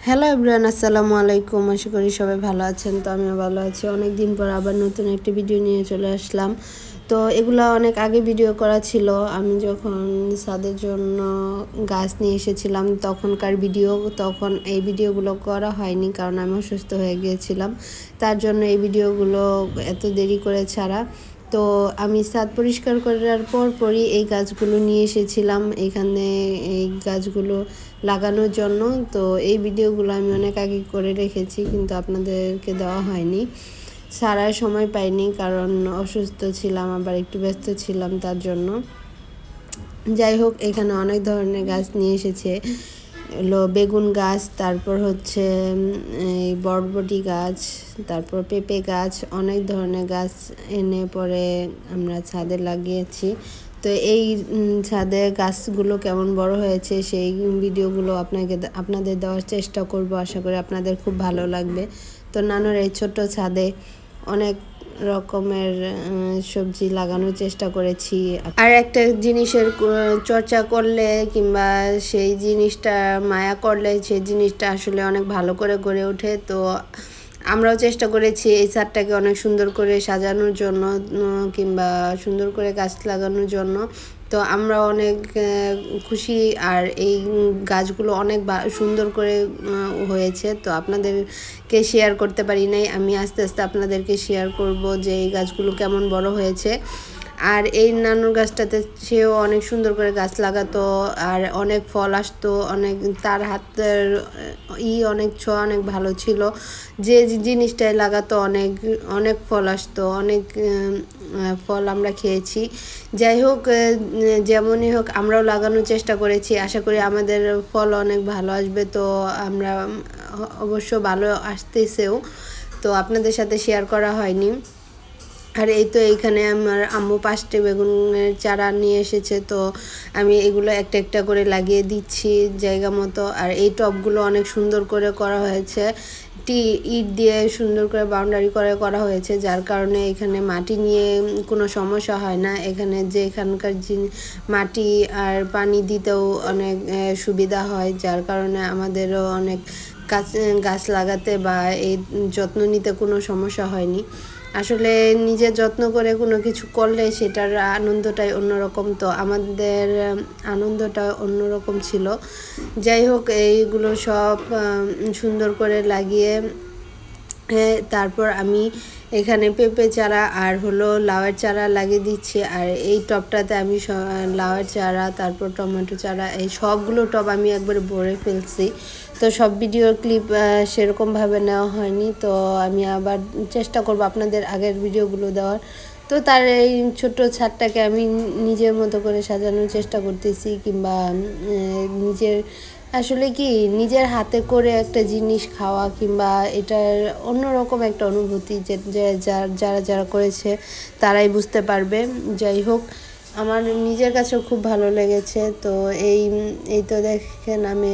Hello everyone, আসসালামু আলাইকুম। আশা করি সবাই ভালো আছেন। তো আমিও ভালো আছি। অনেক দিন পর আবার নতুন একটি ভিডিও নিয়ে চলে আসলাম। তো এগুলো অনেক আগে ভিডিও করা ছিল। আমি যখন ছাদের জন্য গাছ নিয়ে এসেছিলাম তখনকার ভিডিও, তখন এই ভিডিওগুলো করা হয়নি কারণ আমি অসুস্থ হয়ে গিয়েছিলাম। তার জন্য এই ভিডিওগুলো এত দেরি করে ছাড়া। তো আমি ছাদ পরিষ্কার করার পরই এই গাছগুলো নিয়ে এসেছিলাম এখানে, এই গাছগুলো লাগানোর জন্য। তো এই ভিডিওগুলো আমি অনেক আগে করে রেখেছি কিন্তু আপনাদেরকে দেওয়া হয়নি, সারার সময় পাইনি কারণ অসুস্থ ছিলাম, আবার একটু ব্যস্ত ছিলাম তার জন্য। যাই হোক, এখানে অনেক ধরনের গাছ নিয়ে এসেছে, বেগুন গাছ, তারপর হচ্ছে এই বরবটি গাছ, তারপর পেঁপে গাছ, অনেক ধরনের গাছ এনে পরে আমরা ছাদে লাগিয়েছি। তো এই ছাদে গাছগুলো কেমন বড় হয়েছে সেই ভিডিওগুলো আপনাদের দেওয়ার চেষ্টা করব। আশা করি আপনাদের খুব ভালো লাগবে। তো নানুর এই ছোট্ট ছাদে অনেক রকমের সবজি লাগানোর চেষ্টা করেছি। আর একটা জিনিসের চর্চা করলে কিংবা সেই জিনিসটা মায়া করলে সেই জিনিসটা আসলে অনেক ভালো করে গড়ে ওঠে। তো আমরাও চেষ্টা করেছি এই ছাদটাকে অনেক সুন্দর করে সাজানোর জন্য কিংবা সুন্দর করে গাছ লাগানোর জন্য। তো আমরা অনেক খুশি, আর এই গাছগুলো অনেক সুন্দর করে হয়েছে। তো আপনাদেরকে শেয়ার করতে পারি নাই, আমি আস্তে আস্তে আপনাদেরকে শেয়ার করব যে এই গাছগুলো কেমন বড় হয়েছে। আর এই নানুর গাছটাতে সেও অনেক সুন্দর করে গাছ লাগাতো আর অনেক ফল আসতো, অনেক তার হাতের অনেক ছোঁয়া অনেক ভালো ছিল। যে জিনিসটাই লাগাতো অনেক অনেক ফল আসতো, অনেক ফল আমরা খেয়েছি। যাই হোক, যেমনই হোক আমরাও লাগানোর চেষ্টা করেছি, আশা করি আমাদের ফল অনেক ভালো আসবে। তো আমরা অবশ্য ভালো আসতেছেও, তো আপনাদের সাথে শেয়ার করা হয়নি। আর এই তো এইখানে আমার আম্মু 5টি বেগুনের চারা নিয়ে এসেছে, তো আমি এগুলো একটা একটা করে লাগিয়ে দিচ্ছি জায়গা মতো। আর এই টবগুলো অনেক সুন্দর করে করা হয়েছে, ইট দিয়ে সুন্দর করে বাউন্ডারি করে করা হয়েছে, যার কারণে এখানে মাটি নিয়ে কোনো সমস্যা হয় না। এখানে যে এখানকার মাটি আর পানি দিতেও অনেক সুবিধা হয়, যার কারণে আমাদেরও অনেক গাছ লাগাতে বা এই যত্ন নিতে কোনো সমস্যা হয়নি। আসলে নিজে যত্ন করে কোনো কিছু করলে সেটার আনন্দটাই অন্যরকম। তো আমাদের আনন্দটা অন্যরকম ছিল। যাই হোক, এইগুলো সব সুন্দর করে লাগিয়ে তারপর আমি এখানে পেঁপে চারা আর লাউয়ের চারা লাগিয়ে দিচ্ছি। আর এই টবটাতে আমি লাউয়ের চারা, তারপর টমেটো চারা, এই সবগুলো টব আমি একবারে ভরে ফেলছি। তো সব ভিডিও ক্লিপ সেরকমভাবে নেওয়া হয়নি, তো আমি আবার চেষ্টা করব আপনাদের আগের ভিডিওগুলো দেওয়ার। তো তার এই ছোট্ট ছাদটাকে আমি নিজের মতো করে সাজানোর চেষ্টা করতেছি, কিংবা নিজের আসলে কি নিজের হাতে করে একটা জিনিস খাওয়া কিংবা এটার অন্যরকম একটা অনুভূতি, যে যারা যারা করেছে তারাই বুঝতে পারবে। যাই হোক, আমার নিজের কাছেও খুব ভালো লেগেছে। তো এই তো দেখেন আমি